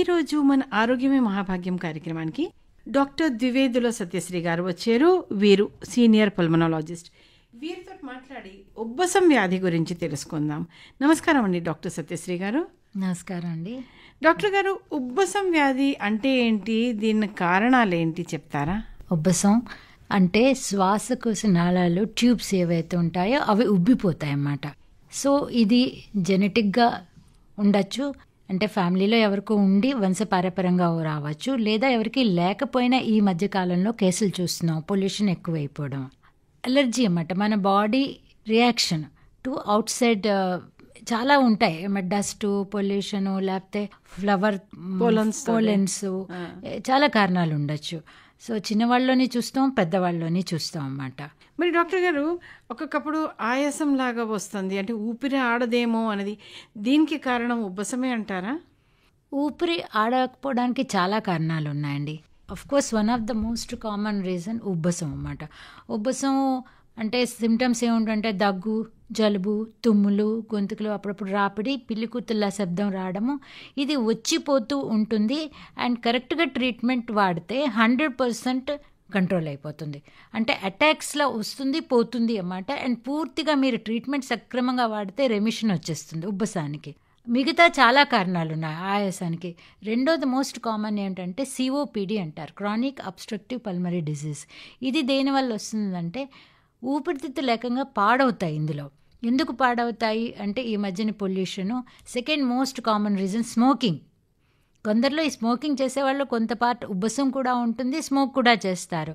ఈరోజు మన ఆరోగ్యమే మహాభాగ్యం కార్యక్రమానికి డాక్టర్ ద్వివేదుల సత్యశ్రీ గారు వచ్చారు. వీరు సీనియర్ పల్మనాలజిస్ట్. వీరితో మాట్లాడి ఉబ్బసం వ్యాధి గురించి తెలుసుకుందాం. నమస్కారం అండి డాక్టర్ సత్యశ్రీ గారు. నమస్కారం అండి. డాక్టర్ గారు, ఉబ్బసం వ్యాధి అంటే ఏంటి, దీని కారణాలు ఏంటి చెప్తారా? ఉబ్బసం అంటే శ్వాసకోశ నాళాలు ట్యూబ్స్ ఏవైతే ఉంటాయో అవి ఉబ్బిపోతాయి అన్నమాట. సో ఇది జెనెటిక్గా ఉండొచ్చు, అంటే ఫ్యామిలీలో ఎవరికో ఉండి వంశపారపర్యంగా రావచ్చు, లేదా ఎవరికి లేకపోయినా ఈ మధ్య కాలంలో కేసులు చూస్తున్నాం పొల్యూషన్ ఎక్కువైపోవడం. అలర్జీ అన్నమాట, మన body reaction to out side చాలా ఉంటాయి. డస్ట్, పొల్యూషన్, లేకపోతే ఫ్లవర్ పోలెన్స్, చాలా కారణాలు ఉండొచ్చు. సో చిన్నవాళ్ళలోని చూస్తాం, పెద్దవాళ్ళలోని చూస్తాం అన్నమాట. మరి డాక్టర్ గారు, ఒక్కొక్కప్పుడు ఆయాసం లాగా వస్తుంది, అంటే ఊపిరి ఆడదేమో అనేది, దీనికి కారణం ఉబ్బసమే అంటారా? ఊపిరి ఆడకపోవడానికి చాలా కారణాలు ఉన్నాయండి. Of course one of the most common reason ఉబ్బసం అన్నమాట. ఉబ్బసం అంటే సిమ్టమ్స్ ఏముంటుంటే దగ్గు, జలుబు, తుమ్ములు, గొంతుకులు అప్పుడప్పుడు రాపిడి, పిల్లికూతుల్లా శబ్దం రావడము, ఇది వచ్చిపోతూ ఉంటుంది. అండ్ కరెక్ట్గా ట్రీట్మెంట్ వాడితే 100% కంట్రోల్ అయిపోతుంది. అంటే అటాక్స్లో వస్తుంది పోతుంది అన్నమాట. అండ్ పూర్తిగా మీరు ట్రీట్మెంట్ సక్రమంగా వాడితే రెమిషన్ వచ్చేస్తుంది ఉబ్బసానికి. మిగతా చాలా కారణాలు ఉన్నాయి ఆయాసానికి. రెండోది మోస్ట్ కామన్ ఏంటంటే సిఓపిడి అంటారు, క్రానిక్ అబ్స్ట్రక్టివ్ పల్మరీ డిసీజ్. ఇది దేనివల్ల వస్తుందంటే ఊపిరితిత్తులు లేకంగా పాడవుతాయి. ఇందులో ఎందుకు పాడవుతాయి అంటే ఈ మధ్యన pollution. Second most common reason smoking. కొందరిలో ఈ స్మోకింగ్ చేసేవాళ్ళు కొంత పార్ట్ ఉబ్బసం కూడా ఉంటుంది, స్మోక్ కూడా చేస్తారు.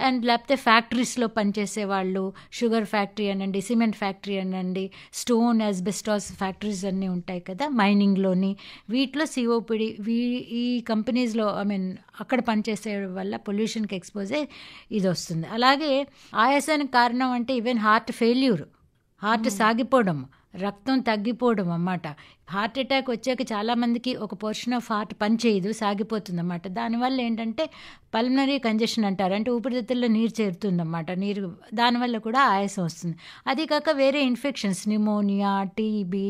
అండ్ లేకపోతే ఫ్యాక్టరీస్లో పనిచేసే వాళ్ళు, షుగర్ ఫ్యాక్టరీ అనండి, సిమెంట్ ఫ్యాక్టరీ అనండి, స్టోన్, యాస్బెస్టాస్ ఫ్యాక్టరీస్ అన్నీ ఉంటాయి కదా మైనింగ్లోని, వీటిలో సిఓపిడి, ఈ కంపెనీస్లో అక్కడ పనిచేసే వల్ల పొల్యూషన్కి ఎక్స్పోజ్ అయ్యి ఇది వస్తుంది. అలాగే ఆయాసానికి కారణం అంటే ఈవెన్ హార్ట్ ఫెయిల్యూర్, హార్ట్ సాగిపోవడం, రక్తం తగ్గిపోవడం అన్నమాట. హార్ట్ అటాక్ వచ్చాక చాలామందికి ఒక పోర్షన్ ఆఫ్ హార్ట్ పనిచేయదు, సాగిపోతుంది అన్నమాట. దానివల్ల ఏంటంటే పల్మనరీ కంజెషన్ అంటారు, అంటే ఊపిరితిత్తుల్లో నీరు చేరుతుందన్నమాట. నీరు దానివల్ల కూడా ఆయాసం వస్తుంది. అది కాక వేరే ఇన్ఫెక్షన్స్, న్యూమోనియా, టీబీ,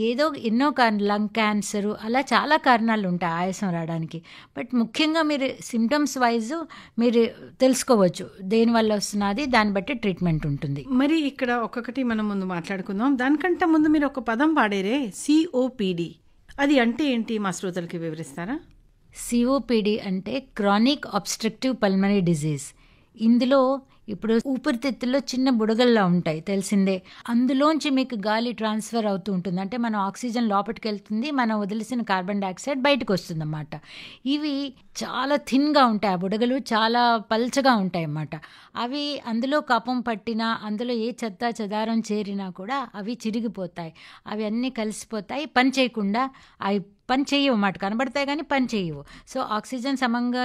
ఏదో ఎన్నో లంగ్ క్యాన్సరు, అలా చాలా కారణాలు ఉంటాయి ఆయాసం రావడానికి. బట్ ముఖ్యంగా మీరు సిమ్టమ్స్ వైజ్ మీరు తెలుసుకోవచ్చు దేనివల్ల వస్తున్నది, దాన్ని బట్టి ట్రీట్మెంట్ ఉంటుంది. మరి ఇక్కడ ఒక్కొక్కటి మనం ముందు మాట్లాడుకుందాం. దానికంటే ముందు మీరు ఒక పదం వాడేరే, సిఓపిడి. అది అంటే ఏంటి, మా శ్రోతలకి వివరిస్తారా? సిఓపిడి అంటే క్రానిక్ అబ్స్ట్రక్టివ్ పల్మరీ డిజీజ్. ఇందులో ఇప్పుడు ఊపిరితిత్తుల్లో చిన్న బుడగల్లా ఉంటాయి, తెలిసిందే. అందులోంచి మీకు గాలి ట్రాన్స్ఫర్ అవుతూ ఉంటుంది, అంటే మనం ఆక్సిజన్ లోపలికి వెళ్తుంది, మనం వదిలేసిన కార్బన్ డైఆక్సైడ్ బయటకు వస్తుంది అన్నమాట. ఇవి చాలా థిన్గా ఉంటాయి, ఆ బుడగలు చాలా పల్చగా ఉంటాయి అన్నమాట. అవి అందులో కపం పట్టినా, అందులో ఏ చెత్త చెదారం చేరినా కూడా అవి చిరిగిపోతాయి, అవి అన్నీ కలిసిపోతాయి, పని చేయకుండా అవి పని చేయవు అన్నమాట. కనబడతాయి కానీ పని చేయవు. సో ఆక్సిజన్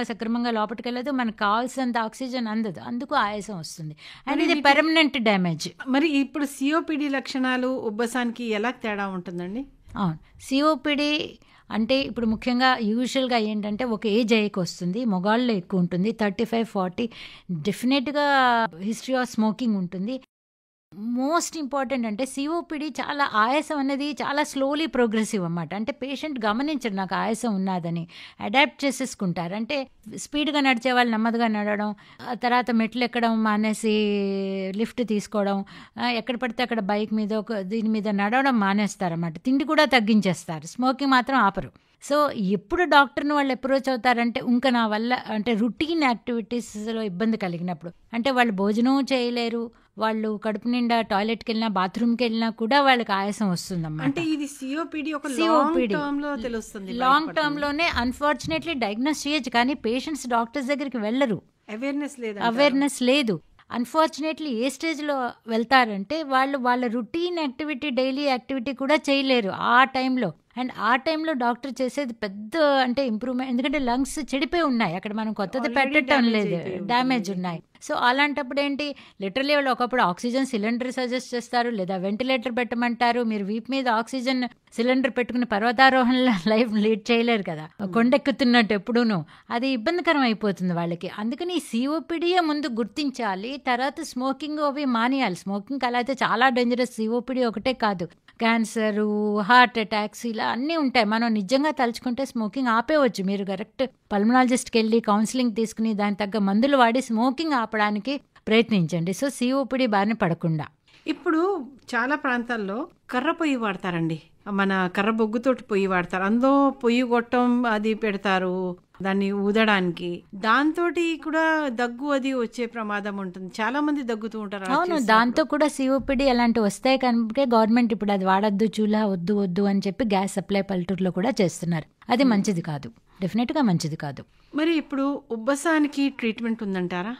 సక్రమంగా లోపలికి వెళ్ళదు, మనకు కావాల్సినంత ఆక్సిజన్ అందదు, అందుకు ఆయాసం వస్తుంది. అండ్ ఇది పర్మనెంట్ డ్యామేజ్. మరి ఇప్పుడు సిఓపిడి లక్షణాలు ఉబ్బసానికి ఎలా తేడా ఉంటుందండి? అవును, సిఓపిడి అంటే ఇప్పుడు ముఖ్యంగా యూజువల్గా ఏంటంటే ఒక ఏజ్ అయ్యేకి వస్తుంది, మొగాళ్ళలో ఎక్కువ ఉంటుంది, 35-40. డెఫినెట్గా హిస్టరీ ఆఫ్ స్మోకింగ్ ఉంటుంది. మోస్ట్ ఇంపార్టెంట్ అంటే సిఓపిడి చాలా ఆయాసం అనేది చాలా స్లోలీ ప్రోగ్రెసివ్ అన్నమాట. అంటే పేషెంట్ గమనించరు నాకు ఆయాసం ఉన్నదని, అడాప్ట్ చేసేసుకుంటారు. అంటే స్పీడ్గా నడిచే వాళ్ళు నెమ్మదిగా నడవడం, తర్వాత మెట్లు ఎక్కడం మానేసి లిఫ్ట్ తీసుకోవడం, ఎక్కడ పడితే అక్కడ బైక్ మీద దీని మీద నడవడం మానేస్తారన్నమాట. తిండి కూడా తగ్గించేస్తారు, స్మోకింగ్ మాత్రం ఆపరు. సో ఎప్పుడు డాక్టర్ని వాళ్ళు అప్రోచ్ అవుతారంటే ఇంకా నా వల్ల అంటే రొటీన్ యాక్టివిటీస్లో ఇబ్బంది కలిగినప్పుడు, అంటే వాళ్ళు భోజనం చేయలేరు, వాళ్ళు కడుపు నిండా టాయిలెట్కి వెళ్ళినా బాత్రూమ్కి వెళ్ళినా కూడా వాళ్ళకి ఆయాసం వస్తుందన్నమాట. అంటే ఇది సిఓపిడి ఒక లాంగ్ టర్మ్ లోనే అన్ఫార్చునేట్లీ డయాగ్నోస్ చేయొచ్చు, కానీ పేషెంట్స్ డాక్టర్స్ దగ్గరికి వెళ్ళరు, అవేర్నెస్ లేదు. అన్ఫార్చునేట్లీ ఏ స్టేజ్లో వెళ్తారంటే వాళ్ళ రొటీన్ యాక్టివిటీ, డైలీ యాక్టివిటీ కూడా చేయలేరు ఆ టైంలో. అండ్ ఆ టైంలో డాక్టర్ చేసేది పెద్ద అంటే ఇంప్రూవ్మెంట్, ఎందుకంటే లంగ్స్ చెడిపోయి ఉన్నాయి, అక్కడ మనం కొత్తది పెట్టడం లేదు, డ్యామేజ్ ఉన్నాయి. సో అలాంటప్పుడు ఏంటి, లిటరలీ వాళ్ళు ఒకప్పుడు ఆక్సిజన్ సిలిండర్ సజెస్ట్ చేస్తారు, లేదా వెంటిలేటర్ పెట్టమంటారు. మీరు వీపు మీద ఆక్సిజన్ సిలిండర్ పెట్టుకుని పర్వతారోహణలో లైఫ్ లీడ్ చేయలేరు కదా, కొండెక్కుతున్నట్టు ఎప్పుడూను. అది ఇబ్బందికరం అయిపోతుంది వాళ్ళకి. అందుకని ఈ సిఓపిడియే ముందు గుర్తించాలి, తర్వాత స్మోకింగ్ అవి మానేయాలి. స్మోకింగ్ అలా అయితే చాలా డేంజరస్. సిఓపిడి ఒకటే కాదు, క్యాన్సరు, హార్ట్ అటాక్స్, ఇలా అన్నీ ఉంటాయి. మనం నిజంగా తలుచుకుంటే స్మోకింగ్ ఆపేయవచ్చు. మీరు కరెక్ట్ పల్మనాలజిస్ట్కి వెళ్ళి కౌన్సిలింగ్ తీసుకుని దాని తగ్గ మందులు వాడి స్మోకింగ్ ఆపడానికి ప్రయత్నించండి. సో COPD బారిన పడకుండా. ఇప్పుడు చాలా ప్రాంతాల్లో కర్ర పొయ్యి వాడతారండి, మన కర్ర బొగ్గుతోటి పొయ్యి వాడతారు. అందులో పొయ్యి గొట్టం అది పెడతారు దాన్ని ఊదడానికి. దాంతో కూడా దగ్గు అది వచ్చే ప్రమాదం ఉంటుంది. చాలా మంది దగ్గుతూ ఉంటారు. అవును, దాంతో కూడా COPD అలాంటివి వస్తాయి కనుక గవర్నమెంట్ ఇప్పుడు అది వాడద్దు, చూలా వద్దు అని చెప్పి గ్యాస్ సప్లై పల్లెటూరులో కూడా చేస్తున్నారు. అది మంచిది కాదు, డెఫినెట్గా మంచిది కాదు. మరి ఇప్పుడు ఉబ్బసానికి ట్రీట్మెంట్ ఉందంటారా?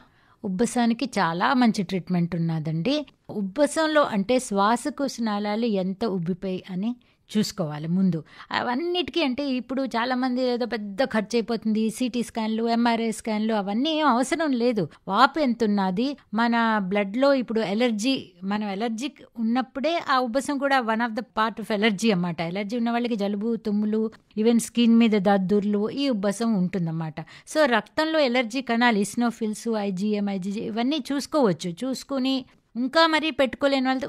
ఉబ్బసానికి చాలా మంచి ట్రీట్మెంట్ ఉన్నదండి. ఉబ్బసంలో అంటే శ్వాసకోశ నాళాలు ఎంత ఉబ్బిపోయి అని చూసుకోవాలి ముందు. అవన్నిటికీ అంటే ఇప్పుడు చాలామంది ఏదో పెద్ద ఖర్చు అయిపోతుంది, CT స్కాన్లు, MRI స్కాన్లు, అవన్నీ ఏం అవసరం లేదు. వాపు ఎంత ఉన్నది, మన బ్లడ్లో ఇప్పుడు మనం ఎలర్జీ ఉన్నప్పుడే ఆ ఉబ్బసం కూడా one of the part of allergy అన్నమాట. ఎలర్జీ ఉన్న వాళ్ళకి జలుబు, తుమ్ములు, ఈవెన్ స్కిన్ మీద దద్దుర్లు, ఈ ఉబ్బసం ఉంటుందన్నమాట. సో రక్తంలో ఎలర్జీ కణాలు ఇస్నోఫిల్స్, IgM, IgG ఇవన్నీ చూసుకుని ఇంకా మరీ పెట్టుకోలేని వాళ్ళతో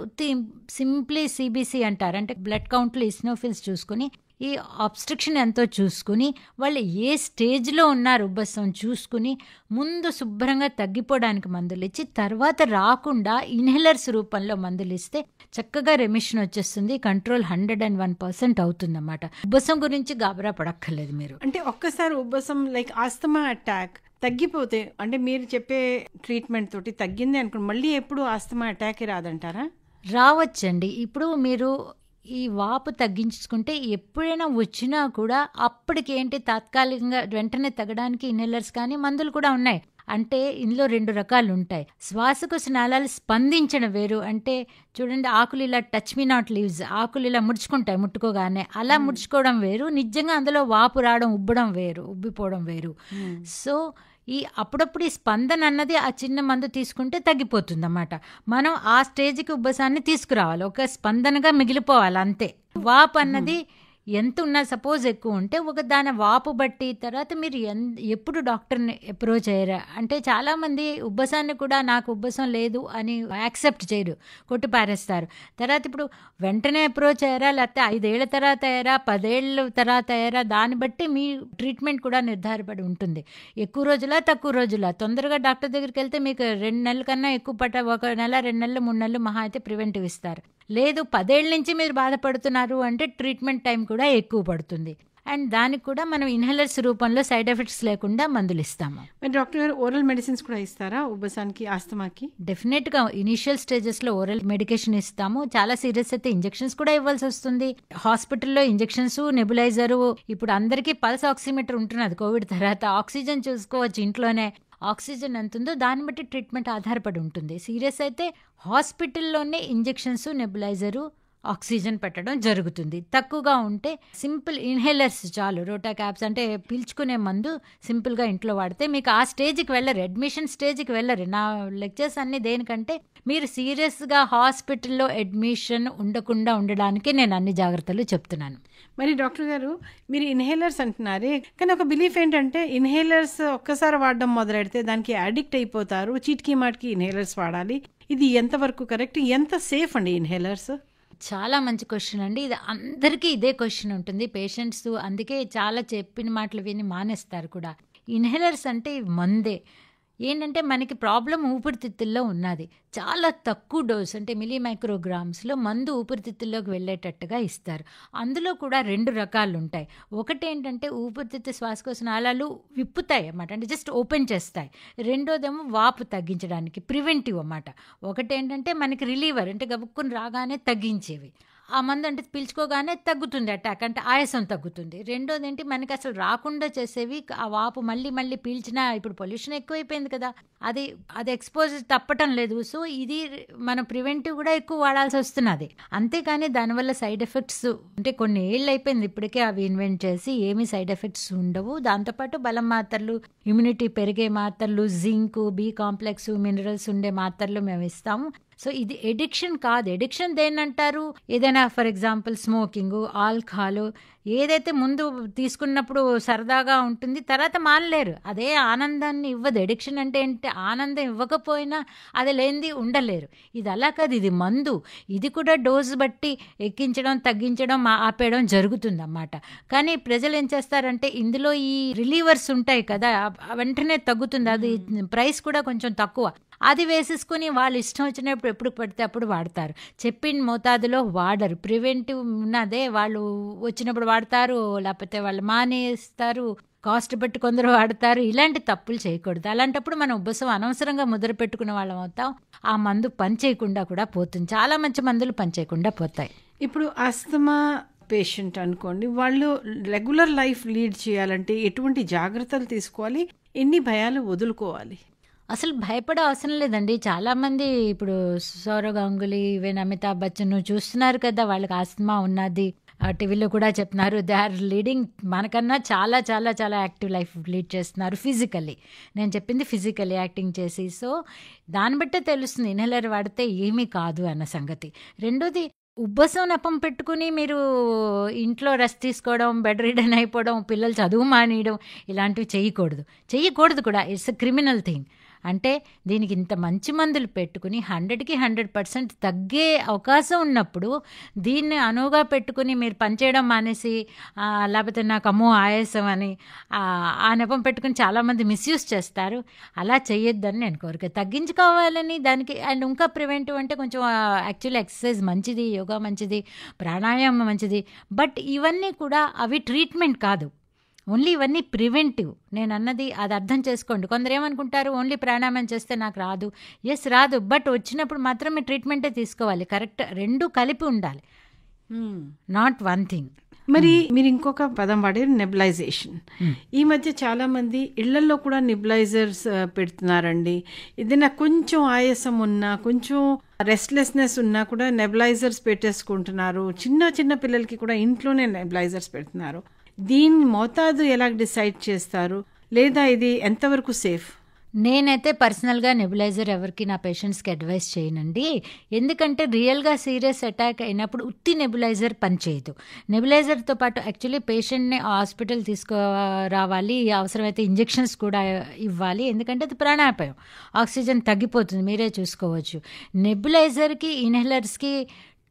సింప్లీ CBC అంటారు, అంటే బ్లడ్ కౌంట్లు ఇస్నోఫిల్స్ చూసుకుని ఈ ఆబ్స్ట్రక్షన్ ఎంతో చూసుకుని వాళ్ళు ఏ స్టేజ్లో ఉన్నారు ఉబ్బసం చూసుకుని ముందు శుభ్రంగా తగ్గిపోవడానికి మందులు ఇచ్చి తర్వాత రాకుండా ఇన్హేలర్స్ రూపంలో మందులు ఇస్తే చక్కగా రెమిషన్ వచ్చేస్తుంది. కంట్రోల్ 101% అవుతుందన్నమాట. ఉబ్బసం గురించి గాబరా పడక్కర్లేదు మీరు. అంటే ఒక్కసారి ఉబ్బసం లైక్ ఆస్తమా అటాక్ తగ్గిపోతే, అంటే మీరు చెప్పే ట్రీట్మెంట్ తోటి తగ్గింది అనుకోండి, మళ్ళీ ఎప్పుడు ఆస్తమా అటాక్ రాదంటారా? రావచ్చండి. ఇప్పుడు మీరు ఈ వాపు తగ్గించుకుంటే ఎప్పుడైనా వచ్చినా కూడా అప్పటికి తాత్కాలికంగా వెంటనే తగ్గడానికి ఇన్హేలర్స్ కానీ మందులు కూడా ఉన్నాయి. అంటే ఇందులో 2 రకాలు ఉంటాయి. శ్వాసకోశ నాళాలు స్పందించడం వేరు. అంటే చూడండి, ఆకులు ఇలా టచ్ మీ నాట్ లీవ్స్, ఆకులు ఇలా ముడుచుకుంటాయి ముట్టుకోగానే, అలా ముడుచుకోవడం వేరు. నిజంగా అందులో వాపు రావడం, ఉబ్బిపోవడం వేరు. సో అప్పుడప్పుడు ఈ స్పందన అన్నది ఆ చిన్న మందు తీసుకుంటే తగ్గిపోతుంది అన్నమాట. మనం ఆ స్టేజ్కి ఉబ్బసాన్ని తీసుకురావాలి, ఒక స్పందనగా మిగిలిపోవాలి అంతే. వాపు అన్నది ఎంత ఉన్నా, సపోజ్ ఎక్కువ ఉంటే ఒక దాని వాపు బట్టి తర్వాత మీరు ఎప్పుడు డాక్టర్ని అప్రోచ్ అయ్యారా అంటే చాలామంది ఉబ్బసాన్ని కూడా నాకు ఉబ్బసం లేదు అని యాక్సెప్ట్ చేయరు, కొట్టి పారేస్తారు. తర్వాత ఇప్పుడు వెంటనే అప్రోచ్ అయ్యారా, లేకపోతే 5 ఏళ్ల తర్వాత అయ్యారా, 10 ఏళ్ళ తర్వాత అయ్యారా, దాన్ని బట్టి మీ ట్రీట్మెంట్ కూడా నిర్ధారపడి ఉంటుంది. ఎక్కువ రోజులా తక్కువ రోజులా, తొందరగా డాక్టర్ దగ్గరికి వెళ్తే మీకు 2 నెలల కన్నా ఎక్కువ 1 నెల, 2 నెలలు, 3 నెలలు మహా అయితే ప్రివెంటివ్ ఇస్తారు. లేదు 10 ఏళ్ళ నుంచి మీరు బాధపడుతున్నారు అంటే ట్రీట్మెంట్ టైం కూడా ఎక్కువ పడుతుంది. అండ్ దానికి కూడా మనం ఇన్హేలర్స్ రూపంలో సైడ్ ఎఫెక్ట్స్ లేకుండా మందులు ఇస్తాము. మరి డాక్టర్ గారు ఓరల్ మెడిసిన్స్ కూడా ఇస్తారా ఉబ్బసానికి, ఆస్తమాకి? డెఫినెట్గా ఇనిషియల్ స్టేజెస్లో ఓరల్ మెడికేషన్ ఇస్తాము. చాలా సీరియస్ అయితే ఇంజెక్షన్స్ కూడా ఇవ్వాల్సి వస్తుంది. హాస్పిటల్లో ఇంజెక్షన్స్, నెబులైజరు, ఇప్పుడు అందరికీ పల్స్ ఆక్సిమీటర్ ఉంటున్నది. కోవిడ్ తర్వాత ఆక్సిజన్ చూసుకోవచ్చు ఇంట్లోనే. ఆక్సిజన్ ఎంత ఉందో దాన్ని బట్టి ట్రీట్మెంట్ ఆధారపడి ఉంటుంది. సీరియస్ అయితే హాస్పిటల్లోనే ఇంజెక్షన్స్, నెబులైజరు, ఆక్సిజన్ పెట్టడం జరుగుతుంది. తక్కువగా ఉంటే సింపుల్ ఇన్హేలర్స్ చాలు. రోటా క్యాప్స్ అంటే పీల్చుకునే మందు సింపుల్గా ఇంట్లో వాడితే మీకు ఆ స్టేజ్కి వెళ్ళరు, అడ్మిషన్ స్టేజ్కి వెళ్ళరు. నా లెక్చర్స్ అన్నీ దేనికంటే మీరు సీరియస్గా హాస్పిటల్లో అడ్మిషన్ ఉండకుండా ఉండడానికి నేను అన్ని జాగ్రత్తలు చెప్తున్నాను. మరి డాక్టర్ గారు, మీరు ఇన్హేలర్స్ అంటున్నారే, కానీ ఒక బిలీఫ్ ఏంటంటే ఇన్హేలర్స్ ఒక్కసారి వాడడం మొదలెడితే దానికి అడిక్ట్ అయిపోతారు, చీటికి మాటికి ఇన్హేలర్స్ వాడాలి. ఇది ఎంతవరకు కరెక్ట్, ఎంత సేఫ్ అండి ఇన్హేలర్స్? చాలా మంచి క్వశ్చన్ అండి. ఇది అందరికీ ఇదే క్వశ్చన్ ఉంటుంది. పేషెంట్స్ అందుకే చాలా చెప్పిన మాటలు విని మానేస్తారు కూడా. ఇన్హేలర్స్ అంటే మందే. ఏంటంటే మనకి ప్రాబ్లం ఊపిరితిత్తుల్లో ఉన్నది. చాలా తక్కువ డోస్ అంటే మిల్లీమైక్రోగ్రామ్స్లో మందు ఊపిరితిత్తుల్లోకి వెళ్ళేటట్టుగా ఇస్తారు. అందులో కూడా 2 రకాలు ఉంటాయి. ఒకటి ఏంటంటే ఊపిరితిత్తు శ్వాసకోశ నాళాలు విప్పుతాయి అన్నమాట, అంటే జస్ట్ ఓపెన్ చేస్తాయి. రెండోదేమో వాపు తగ్గించడానికి ప్రివెంటివ్ అన్నమాట. ఒకటి ఏంటంటే మనకి రిలీవర్, అంటే గబుక్కుని రాగానే తగ్గించేవి. ఆ మందు అంటే పీల్చుకోగానే తగ్గుతుంది అటాక్, అంటే ఆయాసం తగ్గుతుంది. రెండోది ఏంటి, మనకి అసలు రాకుండా చేసేవి ఆ వాపు మళ్ళీ పీల్చినా, ఇప్పుడు పొల్యూషన్ ఎక్కువైపోయింది కదా, అది ఎక్స్పోజర్ తప్పటం లేదు. సో ఇది మనం ప్రివెంటివ్ కూడా ఎక్కువ వాడాల్సి వస్తున్నది. అంతేకాని దానివల్ల సైడ్ ఎఫెక్ట్స్ అంటే కొన్ని ఏళ్ళు అయిపోయింది ఇప్పటికే అవి ఇన్వెంట్ చేసి, ఏమీ సైడ్ ఎఫెక్ట్స్ ఉండవు. దాంతోపాటు బలం మాత్రలు, ఇమ్యూనిటీ పెరిగే మాత్రలు, జింక్, B కాంప్లెక్స్, మినరల్స్ ఉండే మాత్రలు మేము ఇస్తాము. సో ఇది ఎడిక్షన్ కాదు. ఎడిక్షన్ దేన్నంటారు? ఏదైనా ఫర్ ఎగ్జాంపుల్ స్మోకింగ్, ఆల్కహాల్ ఏదైతే ముందు తీసుకున్నప్పుడు సరదాగా ఉంటుంది, తర్వాత మానలేరు. అదే ఆనందాన్ని ఇవ్వదు. ఎడిక్షన్ అంటే ఏంటి? ఆనందం ఇవ్వకపోయినా అది లేనిది ఉండలేరు. ఇది అలా కాదు, ఇది మందు. ఇది కూడా డోసు బట్టి ఎక్కించడం, తగ్గించడం, ఆపేయడం జరుగుతుంది అన్నమాట. కానీ ప్రజలు ఏం చేస్తారంటే ఇందులో ఈ రిలీవర్స్ ఉంటాయి కదా, వెంటనే తగ్గుతుంది. అది ప్రైస్ కూడా కొంచెం తక్కువ. అది వేసేసుకుని వాళ్ళు ఇష్టం వచ్చినప్పుడు ఎప్పుడు పడితే అప్పుడు వాడతారు. చెప్పిన మోతాదులో వాడరు. ప్రివెంటివ్ ఉన్నదే వాళ్ళు వచ్చినప్పుడు వాడతారు, లేకపోతే వాళ్ళు మానేస్తారు, కాస్ట్ పెట్టి కొందరు వాడతారు. ఇలాంటి తప్పులు చేయకూడదు. అలాంటప్పుడు మనం ఉబ్బసం అనవసరంగా ముద్ర పెట్టుకునే వాళ్ళం అవుతాం. ఆ మందు పని చేయకుండా కూడా పోతుంది. చాలా మంచి మందులు పని చేయకుండా పోతాయి. ఇప్పుడు ఆస్తమా పేషెంట్ అనుకోండి, వాళ్ళు రెగ్యులర్ లైఫ్ లీడ్ చేయాలంటే ఎటువంటి జాగ్రత్తలు తీసుకోవాలి, ఎన్ని భయాలు వదులుకోవాలి? అసలు భయపడే అవసరం లేదండి. చాలామంది ఇప్పుడు సౌరవ్ గంగూలీ, ఈవెన్ అమితాబ్ బచ్చన్ చూస్తున్నారు కదా, వాళ్ళకి ఆస్తమా ఉన్నది. టీవీలో కూడా చెప్తున్నారు. దే ఆర్ లీడింగ్ మనకన్నా చాలా చాలా చాలా యాక్టివ్ లైఫ్ లీడ్ చేస్తున్నారు ఫిజికల్లీ. నేను చెప్పింది ఫిజికల్లీ యాక్టింగ్ చేసి. సో దాన్ని బట్టే తెలుస్తుంది ఇన్హేలర్ వాడితే ఏమీ కాదు అన్న సంగతి. రెండోది, ఉబ్బసం నెపం పెట్టుకుని మీరు ఇంట్లో రెస్ట్ తీసుకోవడం, బెడ్ రిడన్ అయిపోవడం, పిల్లలు చదువు మానేయడం ఇలాంటివి చేయకూడదు కూడా. It's a criminal thing. అంటే దీనికి ఇంత మంచి మందులు పెట్టుకుని 100కి 100% తగ్గే అవకాశం ఉన్నప్పుడు దీన్ని అనువుగా పెట్టుకుని మీరు పనిచేయడం మానేసి లేకపోతే నాకు అమ్మో ఆయాసం అని ఆ నెపం పెట్టుకుని చాలామంది మిస్యూజ్ చేస్తారు. అలా చేయొద్దని నేను కోరిక. తగ్గించుకోవాలని దానికి. అండ్ ఇంకా ప్రివెంటివ్ అంటే కొంచెం యాక్చువల్లీ ఎక్సర్సైజ్ మంచిది, యోగా మంచిది, ప్రాణాయామం మంచిది. బట్ ఇవన్నీ కూడా అవి ట్రీట్మెంట్ కాదు. ఓన్లీ ఇవన్నీ ప్రివెంటివ్. నేను అన్నది అది అర్థం చేసుకోండి. కొందరు ఏమనుకుంటారు, ఓన్లీ ప్రాణాయామం చేస్తే నాకు రాదు. ఎస్ రాదు, బట్ వచ్చినప్పుడు మాత్రమే ట్రీట్మెంటే తీసుకోవాలి. కరెక్ట్, రెండు కలిపి ఉండాలి, నాట్ వన్ థింగ్. మరి మీరు ఇంకొక పదం వాడారు, నెబులైజేషన్. ఈ మధ్య చాలా మంది ఇళ్లలో కూడా నెబులైజర్స్ పెడుతున్నారండి. ఏదైనా కొంచెం ఆయాసం ఉన్నా, కొంచెం రెస్ట్లెస్నెస్ ఉన్నా కూడా నెబులైజర్స్ పెట్టేసుకుంటున్నారు. చిన్న చిన్న పిల్లలకి కూడా ఇంట్లోనే నెబులైజర్స్ పెడుతున్నారు. దీని మోతాదు ఎలా డిసైడ్ చేస్తారు, లేదా ఇది ఎంతవరకు సేఫ్? నేనైతే పర్సనల్గా నెబులైజర్ ఎవరికి నా పేషెంట్స్కి అడ్వైస్ చేయనండి. ఎందుకంటే రియల్గా సీరియస్ అటాక్ అయినప్పుడు ఉత్తి నెబులైజర్ పనిచేయదు. నెబులైజర్తో పాటు యాక్చువల్లీ పేషెంట్ని హాస్పిటల్ తీసుకురావాలి, అవసరమైతే ఇంజెక్షన్స్ కూడా ఇవ్వాలి. ఎందుకంటే అది ప్రాణాపాయం, ఆక్సిజన్ తగ్గిపోతుంది, మీరే చూసుకోవచ్చు. నెబులైజర్కి ఇన్హేలర్స్కి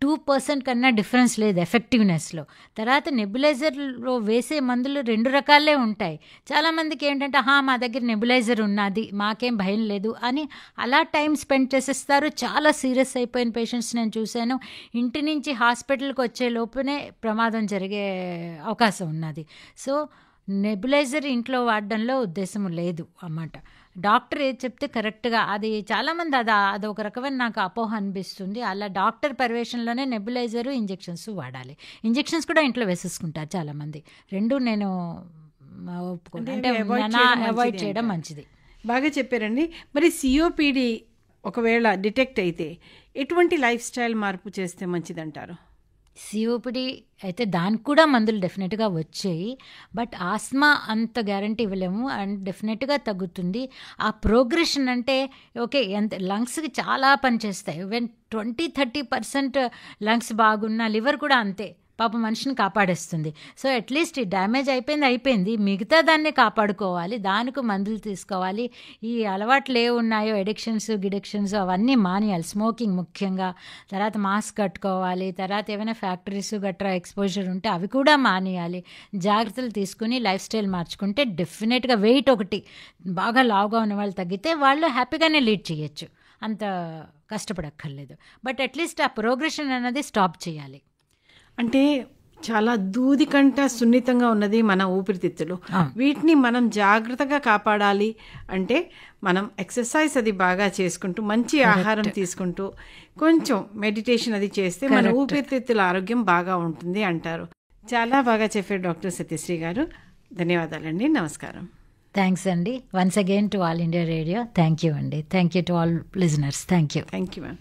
2% కన్నా డిఫరెన్స్ లేదు ఎఫెక్టివ్నెస్లో. తర్వాత నెబులైజర్లో వేసే మందులు 2 రకాలే ఉంటాయి. చాలామందికి ఏంటంటే మా దగ్గర నెబులైజర్ ఉన్నది, మాకేం భయం లేదు అని అలా టైం స్పెండ్ చేసేస్తారు. చాలా సీరియస్ అయిపోయిన పేషెంట్స్ నేను చూశాను. ఇంటి నుంచి హాస్పిటల్కి వచ్చే లోపునే ప్రమాదం జరిగే అవకాశం ఉన్నది. సో నెబులైజర్ ఇంట్లో వాడడంలో ఉద్దేశం లేదు అన్నమాట. డాక్టర్ ఏది చెప్తే కరెక్ట్గా, అది చాలామంది అదొక రకమైన నాకు అపోహ అనిపిస్తుంది. అలా డాక్టర్ పర్యవేక్షణలోనే నెబులైజరు, ఇంజెక్షన్స్ వాడాలి. ఇంజెక్షన్స్ కూడా ఇంట్లో వేసేసుకుంటారు చాలామంది. రెండు నేను ఒప్పుకుంటాను. అంటే అవాయిడ్ చేయడం మంచిది. బాగా చెప్పారండి. మరి సిఓపిడి ఒకవేళ డిటెక్ట్ అయితే ఎటువంటి లైఫ్ స్టైల్ మార్పు చేస్తే మంచిదంటారు? సిఓపిడి అయితే దానికి కూడా మందులు డెఫినెట్గా వచ్చాయి. బట్ ఆస్మా అంత గ్యారంటీ ఇవ్వలేము. అండ్ డెఫినెట్గా తగ్గుతుంది. ఆ ప్రోగ్రెషన్ అంటే ఓకే, ఎంత లంగ్స్కి చాలా పనిచేస్తాయి. ఈవెన్ 20-30% లంగ్స్ బాగున్నా లివర్ కూడా అంతే, పాప మనిషిని కాపాడేస్తుంది. సో అట్లీస్ట్ ఈ డ్యామేజ్ అయిపోయింది, మిగతా దాన్ని కాపాడుకోవాలి, దానికి మందులు తీసుకోవాలి. ఈ అలవాట్లు ఏ ఉన్నాయో ఎడిక్షన్స్ అవన్నీ మానేయాలి. స్మోకింగ్ ముఖ్యంగా. తర్వాత మాస్క్ కట్టుకోవాలి. తర్వాత ఏమైనా ఫ్యాక్టరీస్ గట్రా ఎక్స్పోజర్ ఉంటే అవి కూడా మానేయాలి. జాగ్రత్తలు తీసుకుని లైఫ్ స్టైల్ మార్చుకుంటే డెఫినెట్గా వెయిట్ ఒకటి బాగా లావుగా ఉన్న వాళ్ళు తగ్గితే వాళ్ళు హ్యాపీగానే లీడ్ చేయొచ్చు, అంత కష్టపడక్కర్లేదు. బట్ అట్లీస్ట్ ఆ ప్రోగ్రెషన్ అనేది స్టాప్ చేయాలి. అంటే చాలా దూది కంట సున్నితంగా ఉన్నది మన ఊపిరితిత్తులు. వీటిని మనం జాగ్రత్తగా కాపాడాలి అంటే మనం ఎక్సర్సైజ్ అది బాగా చేసుకుంటూ, మంచి ఆహారం తీసుకుంటూ, కొంచెం మెడిటేషన్ అది చేస్తే మన ఊపిరితిత్తుల ఆరోగ్యం బాగా ఉంటుంది అంటారు. చాలా బాగా చెప్పారు డాక్టర్ సత్యశ్రీ గారు. ధన్యవాదాలండి. నమస్కారం. థ్యాంక్స్ అండి. Once again to All India Radio. Thank you అండి. Thank you to all listeners. Thank you. Thank you ma'am.